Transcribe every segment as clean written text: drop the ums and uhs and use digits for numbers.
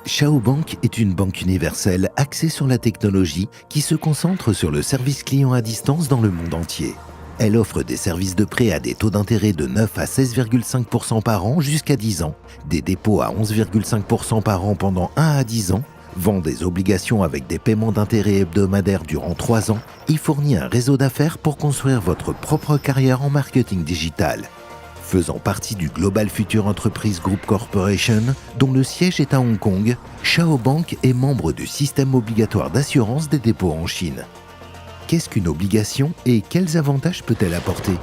Shao Bank est une banque universelle axée sur la technologie qui se concentre sur le service client à distance dans le monde entier. Elle offre des services de prêt à des taux d'intérêt de 9 à 16,5% par an jusqu'à 10 ans, des dépôts à 11,5% par an pendant 1 à 10 ans, vend des obligations avec des paiements d'intérêt hebdomadaires durant 3 ans et fournit un réseau d'affaires pour construire votre propre carrière en marketing digital. Faisant partie du Global Future Enterprise Group Corporation, dont le siège est à Hong Kong, Shao Bank est membre du système obligatoire d'assurance des dépôts en Chine. Qu'est-ce qu'une obligation et quels avantages peut-elle apporter?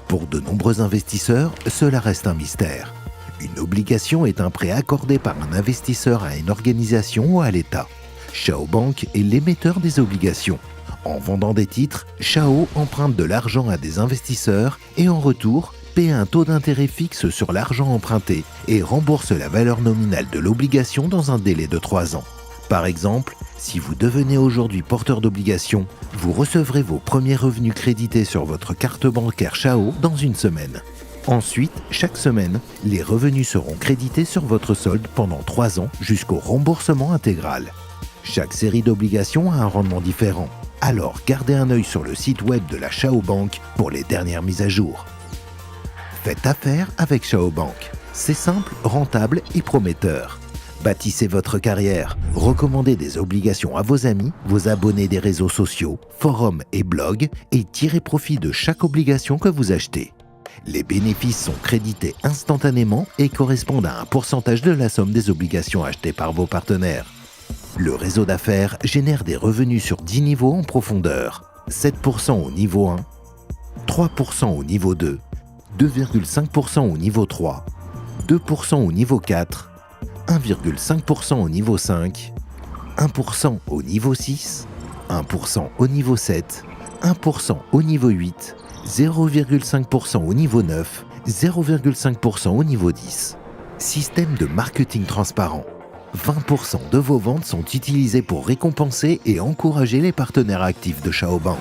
Pour de nombreux investisseurs, cela reste un mystère. Une obligation est un prêt accordé par un investisseur à une organisation ou à l'État. Shao Bank est l'émetteur des obligations. En vendant des titres, Shao emprunte de l'argent à des investisseurs et en retour, paie un taux d'intérêt fixe sur l'argent emprunté et rembourse la valeur nominale de l'obligation dans un délai de 3 ans. Par exemple, si vous devenez aujourd'hui porteur d'obligations, vous recevrez vos premiers revenus crédités sur votre carte bancaire Shao dans une semaine. Ensuite, chaque semaine, les revenus seront crédités sur votre solde pendant 3 ans jusqu'au remboursement intégral. Chaque série d'obligations a un rendement différent, alors gardez un œil sur le site web de la Shao Bank pour les dernières mises à jour. Faites affaire avec Shao Bank. C'est simple, rentable et prometteur. Bâtissez votre carrière, recommandez des obligations à vos amis, vos abonnés des réseaux sociaux, forums et blogs et tirez profit de chaque obligation que vous achetez. Les bénéfices sont crédités instantanément et correspondent à un pourcentage de la somme des obligations achetées par vos partenaires. Le réseau d'affaires génère des revenus sur 10 niveaux en profondeur, 7% au niveau 1, 3% au niveau 2, 2,5% au niveau 3, 2% au niveau 4, 1,5% au niveau 5, 1% au niveau 6, 1% au niveau 7, 1% au niveau 8, 0,5% au niveau 9, 0,5% au niveau 10. Système de marketing transparent. 20% de vos ventes sont utilisées pour récompenser et encourager les partenaires actifs de Shao Bank.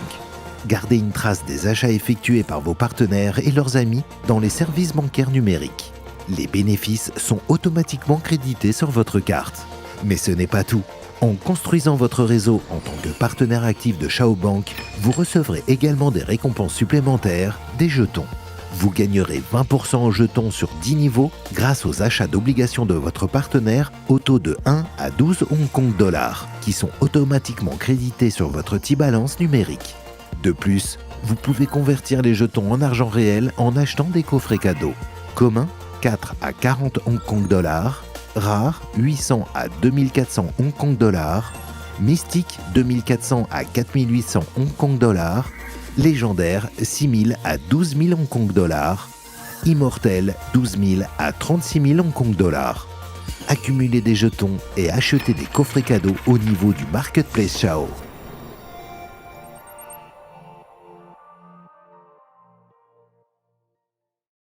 Gardez une trace des achats effectués par vos partenaires et leurs amis dans les services bancaires numériques. Les bénéfices sont automatiquement crédités sur votre carte. Mais ce n'est pas tout. En construisant votre réseau en tant que partenaire actif de Shao Bank, vous recevrez également des récompenses supplémentaires, des jetons. Vous gagnerez 20% en jetons sur 10 niveaux grâce aux achats d'obligations de votre partenaire au taux de 1 à 12 Hong Kong dollars, qui sont automatiquement crédités sur votre T-Balance numérique. De plus, vous pouvez convertir les jetons en argent réel en achetant des coffrets cadeaux. Commun, 4 à 40 Hong Kong dollars. Rare, 800 à 2400 Hong Kong dollars. Mystique, 2400 à 4800 Hong Kong dollars. Légendaire, 6000 à 12 000 Hong Kong dollars. Immortel, 12 000 à 36 000 Hong Kong dollars. Accumulez des jetons et achetez des coffrets cadeaux au niveau du Marketplace Shao.